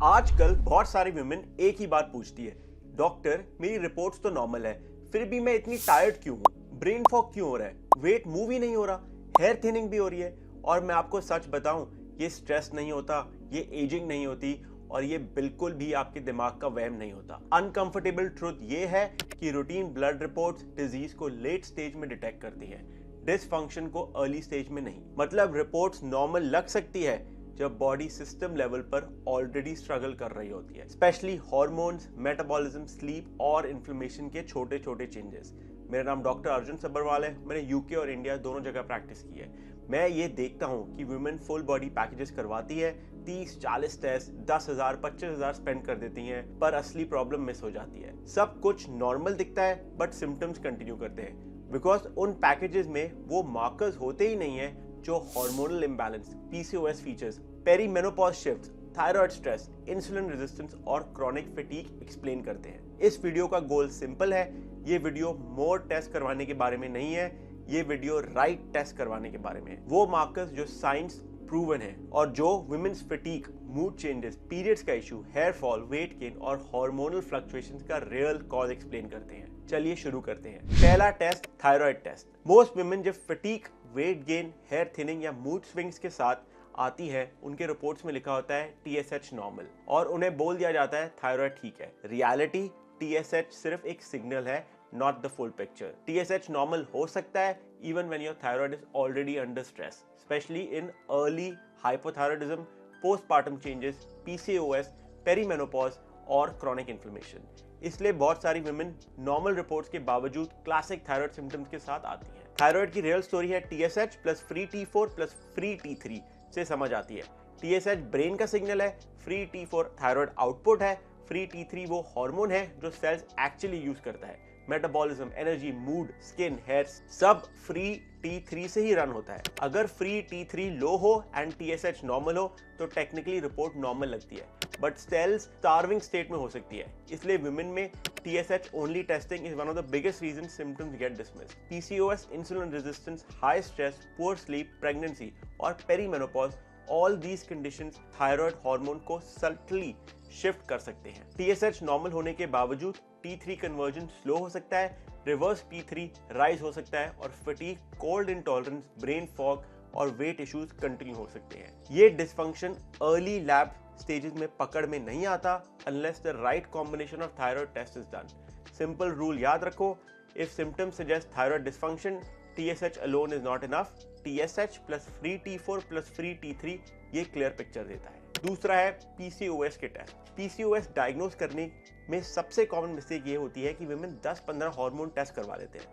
आजकल बहुत सारी वुमेन एक ही बात पूछती है, डॉक्टर मेरी रिपोर्ट्स तो नॉर्मल है, फिर भी मैं इतनी टायर्ड क्यों हूँ, ब्रेन फॉग क्यों हो रहा है, वेट मूव ही नहीं हो रहा, हेयर थिनिंग भी हो रही है। और मैं आपको सच बताऊं, ये स्ट्रेस नहीं होता, ये एजिंग नहीं होती और ये बिल्कुल भी आपके दिमाग का वहम नहीं होता। अनकंफर्टेबल ट्रुथ ये है कि रूटीन ब्लड रिपोर्ट्स डिजीज को लेट स्टेज में डिटेक्ट करती है, डिसफंक्शन को अर्ली स्टेज में नहीं। मतलब रिपोर्ट्स नॉर्मल लग सकती है जब बॉडी सिस्टम लेवल पर ऑलरेडी स्ट्रगल कर रही होती है, स्पेशली हार्मोन्स, मेटाबॉलिज्म, स्लीप और इन्फ्लेमेशन के छोटे छोटे चेंजेस। मेरा नाम डॉक्टर अर्जुन सब्बरवाल है। मैंने यूके और इंडिया दोनों जगह प्रैक्टिस की है। मैं ये देखता हूँ कि वुमेन फुल बॉडी पैकेजेस करवाती है, 30-40 टेस्ट, 10,000 25,000 स्पेंड कर देती हैं, पर असली प्रॉब्लम मिस हो जाती है। सब कुछ नॉर्मल दिखता है बट सिम्टम्स कंटिन्यू करते हैं, बिकॉज उन पैकेजेस में वो मार्कर्स होते ही नहीं है जो hormonal imbalance, PCOS features, perimenopause shifts, thyroid stress, insulin resistance और क्रॉनिक फटीग एक्सप्लेन करते हैं। इस वीडियो का गोल सिंपल है। ये वीडियो मोर टेस्ट करवाने के बारे में नहीं है, ये वीडियो राइट टेस्ट करवाने के बारे में है। वो मार्कर्स जो साइंस प्रूवन है और जो women's fatigue, mood changes, periods का issue, hair fall, weight gain और हार्मोनल फ्लक्चुएशंस का रियल कॉज एक्सप्लेन करते हैं। चलिए शुरू करते हैं। पहला test, thyroid test. Most women जब fatigue, weight gain, hair thinning या मूड स्विंग्स के साथ आती है, उनके रिपोर्ट्स में लिखा होता है TSH नॉर्मल और उन्हें बोल दिया जाता है थायराइड ठीक है। रियलिटी, TSH सिर्फ एक सिग्नल है, not the full picture. TSH normal हो सकता है even when your thyroid is already under stress, specially in early hypothyroidism, postpartum changes, PCOS, perimenopause और क्रॉनिक इन्फ्लेमेशन। इसलिए बहुत सारी वुमेन नॉर्मल रिपोर्ट्स के बावजूद क्लासिक थायराइड सिम्टम्स के साथ आती हैं। थायराइड की रियल स्टोरी है TSH plus free T4 plus free T3 से समझ आती है। TSH ब्रेन का सिग्नल है, फ्री T4 थायराइड आउटपुट है, फ्री T3 वो हार्मोन है जो सेल्स एक्चुअली यूज करता है। Metabolism, energy, mood, skin, hair सब फ्री T3 से ही रन होता है। अगर फ्री T3 लो हो एंड TSH नॉर्मल हो तो टेक्निकली रिपोर्ट नॉर्मल लगती है, बट सेल्स स्टार्विंग स्टेट में हो सकती है। इसलिए विमेन में TSH only testing is one of the biggest reason symptoms get dismissed. PCOS, insulin resistance, high stress, poor sleep, pregnancy और perimenopause, all these conditions thyroid hormone को subtly shift कर सकते हैं। TSH नॉर्मल होने के बावजूद T3 conversion slow हो सकता है, रिवर्स T3 राइज हो सकता है और fatigue, cold intolerance, brain fog और वेट इश्यूज कंटिन्यू हो सकते हैं। ये डिसफंक्शन अर्ली लैब स्टेजेस में पकड़ में नहीं आता unless the right combination of thyroid test is done. Simple rule याद रखो, if symptoms suggest thyroid dysfunction, TSH alone is not enough. TSH plus free T4 plus free T3 ये clear picture देता है। दूसरा है PCOS के test. PCOS diagnose करने में सबसे कॉमन मिस्टेक ये होती है कि वुमेन 10-15 हार्मोन टेस्ट करवा लेते हैं,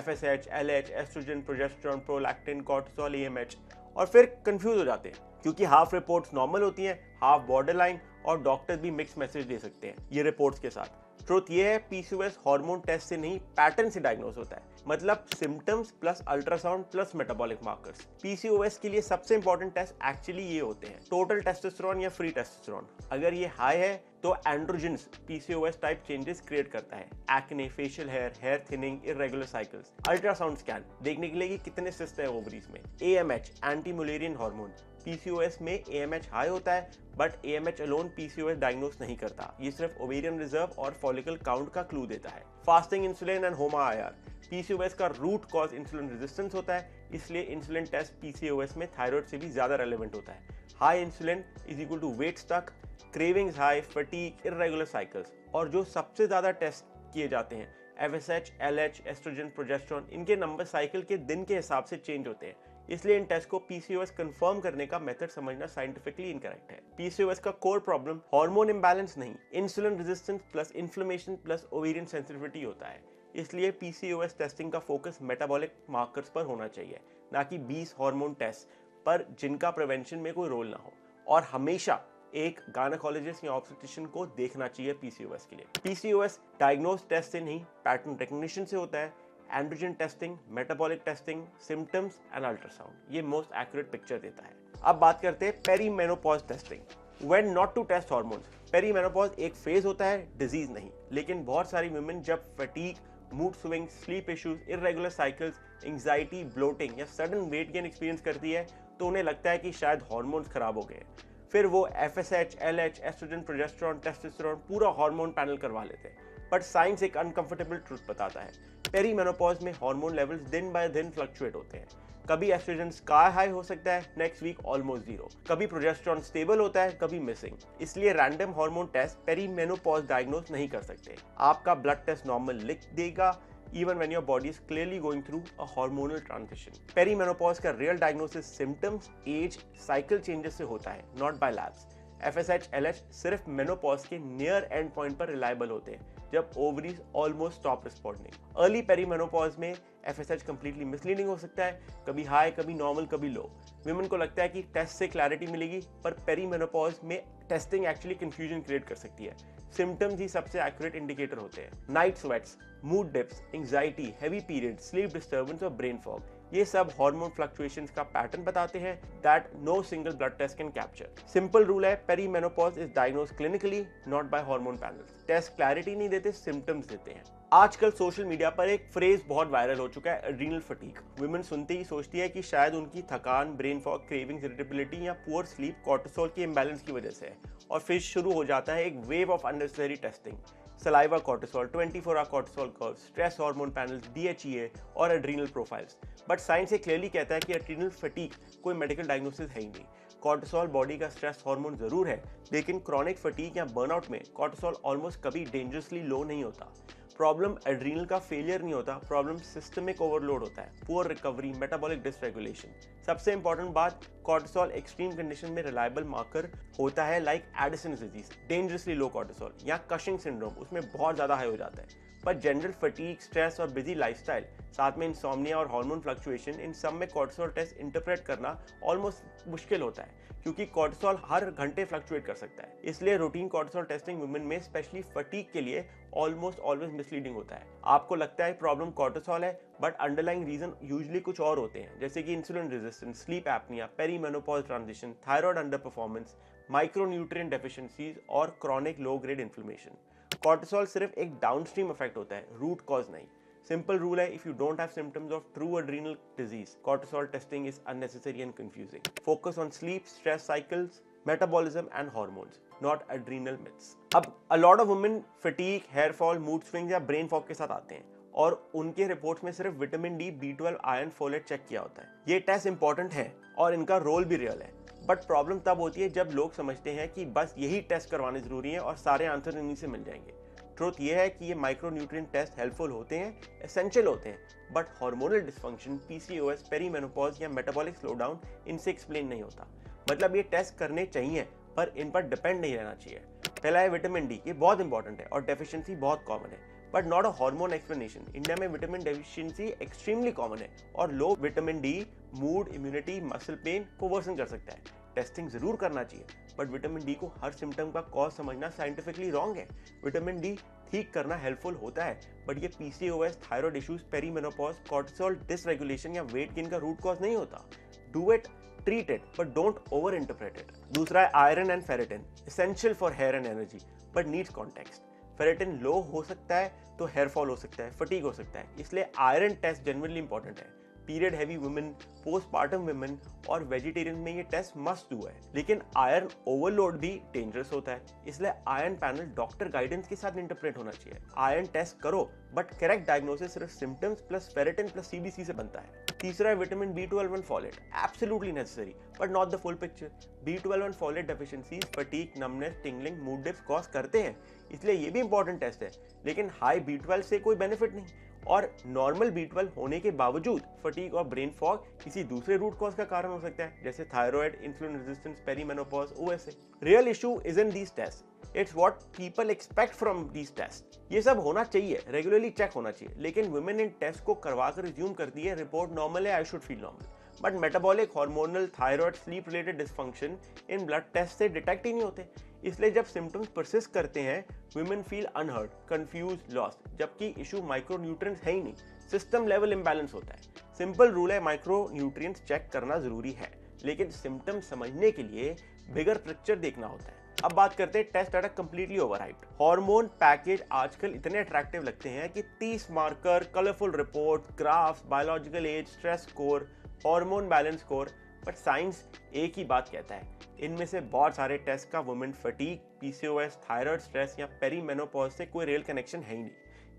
FSH, LH, estrogen, progesterone, prolactin, cortisol, AMH, और फिर कंफ्यूज हो जाते हैं क्योंकि हाफ रिपोर्ट्स नॉर्मल होती हैं, हाफ बॉर्डरलाइन और डॉक्टर भी मिक्स मैसेज दे सकते हैं ये रिपोर्ट्स के साथ। ट्रुथ ये है, PCOS हार्मोन टेस्ट से नहीं, पैटर्न से डायग्नोज होता है। मतलब symptoms plus ultrasound plus metabolic markers. PCOS के लिए सबसे इंपॉर्टेंट टेस्ट एक्चुअली ये होते हैं, टोटल टेस्टोस्टेरोन या फ्री टेस्टोस्टेरोन। अगर ये हाई है तो androgens PCOS type changes create करता है, acne, facial hair, hair thinning, irregular cycles. Ultrasound scan देखने के लिए कि कितने सिस्ट है ओवरीज में। AMH, anti Mullerian hormone. PCOS में AMH हाई होता है but AMH alone PCOS diagnose नहीं करता, ये सिर्फ ओवेरियन रिजर्व और फॉलिकल काउंट का क्लू देता है। Fasting insulin and HOMA IR। PCOS का रूट कॉज इंसुलिन रेजिस्टेंस होता है, इसलिए इंसुलिन टेस्ट PCOS में थायराइड से भी ज्यादा रेलेवेंट होता है। High insulin is equal to weight stuck, cravings high, fatigue, irregular cycles. और जो सबसे ज्यादा टेस्ट किए जाते हैं FSH, LH, एस्ट्रोजन, प्रोजेस्टेरोन, इनके नंबर साइकिल के दिन के हिसाब से चेंज होते हैं। इसलिए इन टेस्ट को PCOS कंफर्म करने का मेथड समझना साइंटिफिकली इनकरेक्ट है। PCOS का कोर प्रॉब्लम हार्मोन इंबैलेंस नहीं, insulin resistance plus inflammation plus ovarian sensitivity होता है। इसलिए PCOS टेस्टिंग का फोकस मेटाबॉलिक मार्कर्स पर होना चाहिए, ना कि 20 हार्मोन टेस्ट पर जिनका प्रिवेंशन में कोई रोल ना हो। और हमेशा एक गायनेकोलॉजिस्ट या ऑब्स्टेट्रिशियन को देखना चाहिए PCOS के लिए। PCOS डायग्नोज टेस्ट से नहीं, पैटर्न रिकग्निशन से होता है। Androgen testing, metabolic testing, symptoms and ultrasound ये मोस्ट एक्यूरेट पिक्चर देता है। अब बात करते हैं perimenopause testing. When not to test hormones. Perimenopause एक फेज होता है, डिजीज नहीं। लेकिन बहुत सारी वुमेन जब fatigue, mood swing, sleep issues, irregular cycles, anxiety, bloating या सडन वेट गेन एक्सपीरियंस करती है तो उन्हें लगता है कि शायद हार्मोन्स खराब हो गए। फिर वो FSH, LH, estrogen, progesterone, testosterone पूरा हार्मोन पैनल करवा लेते हैं। बट साइंस एक अनकंफर्टेबल ट्रुथ बताता है, पेरीमेनोपॉज में हार्मोन लेवल्स दिन बाय दिन फ्लक्चुएट होते हैं। कभी एस्ट्रोजन स्काई हाई हो सकता है, नेक्स्ट वीक ऑलमोस्ट जीरो। कभी प्रोजेस्टेरॉन स्टेबल होता है, कभी मिसिंग। इसलिए random hormone test perimenopause diagnose नहीं कर सकते। आपका ब्लड टेस्ट नॉर्मल लिख देगा even when your body is clearly going through a hormonal transition. Perimenopause का real diagnosis symptoms, age, cycle changes से होता है, not by labs. FSH, LH सिर्फ मेनोपॉज के नियर एंड पॉइंट पर रिलायबल होते हैं, जब ovaries almost stop responding. Early perimenopause में FSH कंप्लीटली मिसलीडिंग हो सकता है, कभी हाई, कभी नॉर्मल, कभी लो। विमेन को लगता है कि टेस्ट से क्लैरिटी मिलेगी, पर पेरीमेनोपॉज में टेस्टिंग एक्चुअली कंफ्यूजन क्रिएट कर सकती है। सिम्टम्स ही सबसे एक्यूरेट इंडिकेटर होते हैं। Night sweats, mood dips, anxiety, heavy period, sleep disturbance और ब्रेन फॉग, ये सब हार्मोन फ्लक्चुएशंस का पैटर्न बताते हैं that no single blood test can capture. Simple rule है, perimenopause is diagnosed clinically, not by hormone panels. Test clarity नहीं देते, symptoms देते हैं। आजकल सोशल मीडिया पर एक फ्रेज बहुत वायरल हो चुका है, एड्रीनल फटीग। वुमेन सुनते ही सोचती है कि शायद उनकी थकान, ब्रेन फॉग, क्रेविंग्स, इरिटेबिलिटी या पुअर स्लीप कॉर्टिसोल के इम्बैलेंस की वजह से है, और फिर शुरू हो जाता है एक wave of unnecessary testing. Saliva cortisol, 24 hour cortisol curve, stress hormone panels, DHEA और एड्रीनल प्रोफाइल्स। बट साइंस ये क्लियरली कहता है कि एड्रीनल फटीग कोई मेडिकल डायग्नोसिस है ही नहीं। कॉर्टिसोल बॉडी का स्ट्रेस हार्मोन जरूर है, लेकिन क्रॉनिक फटीग या बर्नआउट में कॉर्टिसोल ऑलमोस्ट कभी डेंजरसली लो नहीं होता। प्रॉब्लम एड्रीनल का फेलियर नहीं होता, प्रॉब्लम सिस्टमिक ओवरलोड होता है, पुअर रिकवरी, मेटाबॉलिक डिसरेगुलेशन। सबसे इंपॉर्टेंट बात, कॉर्टिसोल एक्सट्रीम कंडीशन में रिलायबल मार्कर होता है, लाइक एडिसन्स डिजीज, डेंजरसली लो कॉर्टिसोल, या कशिंग सिंड्रोम, उसमें बहुत ज्यादा हाई हो जाता है। पर जनरल फटीग, स्ट्रेस और बिजी लाइफस्टाइल, साथ में इंसोम्निया और हार्मोन फ्लक्चुएशन, इन सब में कॉर्टिसोल टेस्ट इंटरप्रेट करना ऑलमोस्ट मुश्किल होता है, क्योंकि कॉर्टिसोल हर घंटे फ्लक्चुएट कर सकता है। इसलिए रूटीन कॉर्टिसोल टेस्टिंग वुमेन में स्पेशली फटीग के लिए ऑलमोस्ट ऑलवेज मिसलीडिंग होता है। आपको लगता है प्रॉब्लम कॉर्टिसोल है, बट अंडरलाइंग रीजन यूजुअली कुछ और होते हैं, जैसे कि insulin resistance, sleep apnoea, perimenopause transition, thyroid underperformance, micronutrient deficiencies और chronic low grade inflammation. Cortisol सिर्फ एक डाउनस्ट्रीम इफेक्ट होता है, रूट कॉज नहीं। सिंपल रूल है, if you don't have symptoms of true adrenal disease, cortisol testing is unnecessary and confusing. Focus on sleep, stress cycles, metabolism and hormones, not adrenal myths. अब a lot of women fatigue, hair fall, mood swings या brain fog के साथ आते हैं, और उनके reports में सिर्फ vitamin D, B12, iron, folate check किया होता है। ये टेस्ट इंपॉर्टेंट है और इनका रोल भी रियल है, बट प्रॉब्लम तब होती है जब लोग समझते हैं कि बस यही टेस्ट करवाने जरूरी है और सारे आंसर इन्हीं से मिल जाएंगे। ट्रुथ ये है कि ये माइक्रोन्यूट्रिएंट टेस्ट हेल्पफुल होते हैं, एसेंशियल होते हैं, but hormonal dysfunction, PCOS, perimenopause या मेटाबॉलिक स्लोडाउन इनसे एक्सप्लेन नहीं होता। मतलब ये टेस्ट करने चाहिए, पर इन पर डिपेंड नहीं रहना चाहिए। पहला है विटामिन डी, ये बहुत इंपॉर्टेंट है और डेफिशिएंसी बहुत कॉमन है, but not a hormone explanation. India में विटामिन डेफिशिएंसी एक्सट्रीमली कॉमन है, और low vitamin D mood, immunity, muscle pain को वर्सन कर सकता है। टेस्टिंग जरूर करना चाहिए, बट विटामिन डी को हर सिम्टम का कॉज समझना साइंटिफिकली रॉन्ग है। विटामिन डी ठीक करना हेल्पफुल होता है, बट ये PCOS, thyroid issues, perimenopause, cortisol dysregulation या वेट गेन का रूट कॉज नहीं होता। Do it, treat it, but don't over interpret it. दूसरा है iron and ferritin, essential for hair and energy, but needs context. Ferritin low हो सकता है तो हेयर फॉल हो सकता है, फटीग हो सकता है, इसलिए आयरन टेस्ट जनरली इंपॉर्टेंट है। Period heavy women, postpartum women और वेजिटेरियन में ये टेस्ट मस्ट डू है, लेकिन आयरन ओवरलोड भी डेंजरस होता है, इसलिए आयरन पैनल डॉक्टर गाइडेंस के साथ इंटरप्रेट होना चाहिए। आयरन टेस्ट करो, बट करेक्ट डायग्नोसिस सिर्फ symptoms plus ferritin plus CBC से बनता है। तीसरा है vitamin B12 and folate, absolutely necessary but not the full picture. B12 and folate deficiencies fatigue, numbness, tingling, mood dips cause करते हैं, इसलिए ये भी इंपॉर्टेंट टेस्ट है, लेकिन हाई B12 से कोई बेनिफिट नहीं, और नॉर्मल B12 होने के बावजूद फटीग और ब्रेन फॉग किसी दूसरे रूट कॉज का कारण हो सकता है, जैसे thyroid, insulin resistance, perimenopause, OSA। Real issue is in these test, it's what people expect from these test. ये सब होना चाहिए, रेगुलरली चेक होना चाहिए, लेकिन वुमेन इन टेस्ट को करवा कर रिज्यूम करती है रिपोर्ट नॉर्मल है, I should feel normal, but metabolic, hormonal, thyroid, sleep related dysfunction इन ब्लड टेस्ट से डिटेक्ट ही नहीं होते। इसलिए जब सिम्टम्स परसिस्ट करते हैं, women feel unheard, confuse, lost, जबकि इशू माइक्रोन्यूट्रिएंट्स है ही नहीं, सिस्टम लेवल इंबैलेंस होता है। सिंपल रूल है, माइक्रोन्यूट्रिएंट्स चेक करना जरूरी है, लेकिन सिम्टम्स समझने के लिए बिगर पिक्चर देखना होता है। अब बात करते हैं test data completely overhyped. Hormone package आजकल इतने अट्रैक्टिव लगते हैं कि 30 marker, colourful report, graphs, biological age, stress score, hormone balance score, but science एक ही बात कहता है, इनमें से बहुत सारे टेस्ट का women fatigue, PCOS, thyroid stress या पेरीमेनोपॉज से कोई रियल कनेक्शन है ही नहीं।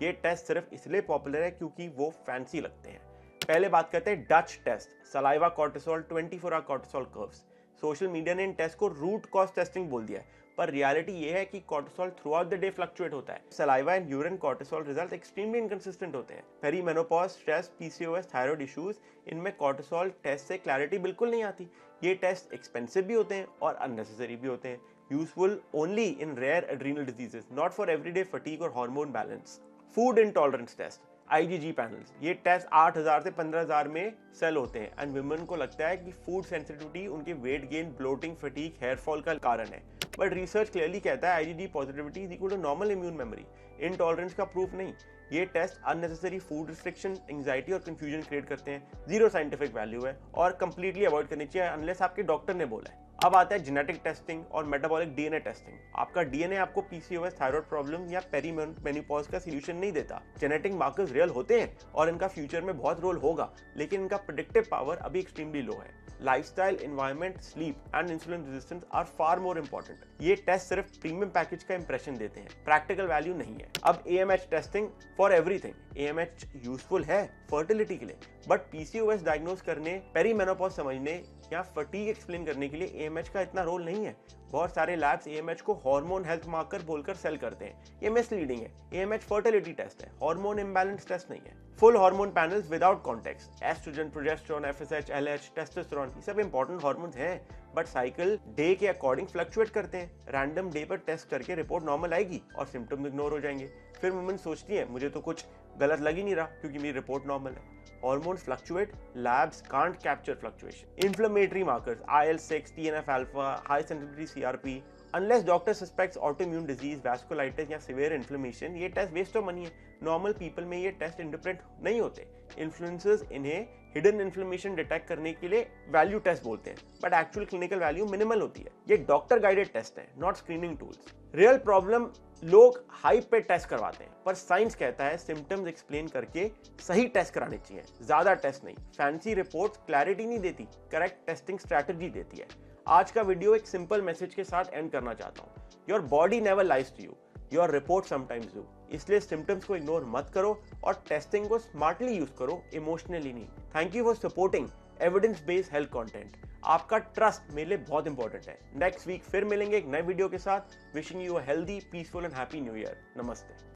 ये टेस्ट सिर्फ इसलिए पॉपुलर है क्योंकि वो फैंसी लगते हैं। पहले बात करते हैं DUTCH test, saliva cortisol, 24 hour cortisol curves. Social media ने इन टेस्ट को रूट कॉज टेस्टिंग बोल दिया है, पर रियलिटी ये है कि cortisol throughout the day fluctuate होता है। Saliva and urine cortisol result extremely inconsistent होते हैं। Perimenopause, stress, PCOS, thyroid issues, इनमें कॉर्टिसोल टेस्ट से क्लैरिटी बिल्कुल नहीं आती। ये टेस्ट एक्सपेंसिव भी होते हैं और अननेसेसरी भी होते हैं। Useful only in rare adrenal diseases, not for everyday fatigue और hormone balance. Food intolerance test, IgG panels, ये टेस्ट 8,000 से 15,000 में सेल होते हैं एंड वुमेन को लगता है कि फूड सेंसिटिविटी उनके weight gain, bloating, fatigue, hair fall का कारण है। बट रिसर्च क्लियरली कहता है IgG positivity is equal to normal immune memory, intolerance का प्रूफ नहीं। ये test unnecessary food restriction, anxiety और कंफ्यूजन क्रिएट करते हैं। जीरो साइंटिफिक वैल्यू है और कंप्लीटली अवॉइड करनी चाहिए अनलेस आपके डॉक्टर ने बोला है। अब आता है जेनेटिक टेस्टिंग और मेटाबॉलिक DNA टेस्टिंग। आपका DNA आपको PCOS, थायराइड प्रॉब्लम या पेरीमेनोपॉज का सॉल्यूशन नहीं देता। जेनेटिक मार्कर्स रियल होते हैं और इनका फ्यूचर में बहुत रोल होगा, लेकिन इनका प्रेडिक्टिव पावर अभी एक्सट्रीमली लो है। Lifestyle, environment, sleep and insulin resistance are far more important. ये टेस्ट सिर्फ प्रीमियम पैकेज का इंप्रेशन देते हैं, प्रैक्टिकल वैल्यू नहीं है। अब AMH testing for everything. AMH useful है फर्टिलिटी के लिए, बट PCOS डायग्नोज करने, पेरीमेनोपॉज समझने या फटीग एक्सप्लेन करने के लिए AMH का इतना रोल नहीं है। बहुत सारे लैब्स AMH को हार्मोन हेल्थ मार्कर बोलकर सेल करते हैं, ये मिसलीडिंग है। AMH फर्टिलिटी टेस्ट है, हार्मोन इम्बैलेंस टेस्ट नहीं है। Full hormone panels without context, oestrogen, progesterone, FSH, LH, testosterone, ये सब इंपॉर्टेंट हार्मोन्स हैं, बट साइकिल डे के अकॉर्डिंग फ्लक्चुएट करते हैं। रैंडम डे पर टेस्ट करके रिपोर्ट नॉर्मल आएगी और सिम्टम्स इग्नोर हो जाएंगे। फिर वुमेन सोचती है मुझे तो कुछ गलत लग ही नहीं रहा क्योंकि मेरी रिपोर्ट नॉर्मल है। Hormones fluctuate, labs can't capture fluctuation. Inflammatory markers, IL-6, TNF-alpha, high sensitivity CRP, unless doctor suspects autoimmune disease, vasculitis या severe inflammation, ये टेस्ट वेस्ट ऑफ मनी है। नॉर्मल पीपल में ये टेस्ट इंडिपेंडेंट नहीं होते। Influencers इन्हें hidden inflammation detect करने के लिए वैल्यू टेस्ट बोलते हैं, but actual clinical value minimal होती है। ये डॉक्टर गाइडेड टेस्ट है, not screening tools. Real problem, लोग हाइप पे टेस्ट करवाते हैं, पर साइंस कहता है सिम्टम्स एक्सप्लेन करके सही टेस्ट कराने चाहिए, ज्यादा टेस्ट नहीं। फैंसी रिपोर्ट्स क्लैरिटी नहीं देती, करेक्ट टेस्टिंग स्ट्रैटेजी देती है। आज का वीडियो एक सिंपल मैसेज के साथ एंड करना चाहता हूँ। Your body never lies to you, your report sometimes do. इसलिए सिम्टम्स को इग्नोर मत करो और टेस्टिंग को स्मार्टली यूज करो, इमोशनली नहीं। Thank you for supporting evidence based health content. आपका ट्रस्ट मेरे लिए बहुत इंपॉर्टेंट है। नेक्स्ट वीक फिर मिलेंगे एक नए वीडियो के साथ। Wishing you a healthy, peaceful and happy new year. नमस्ते।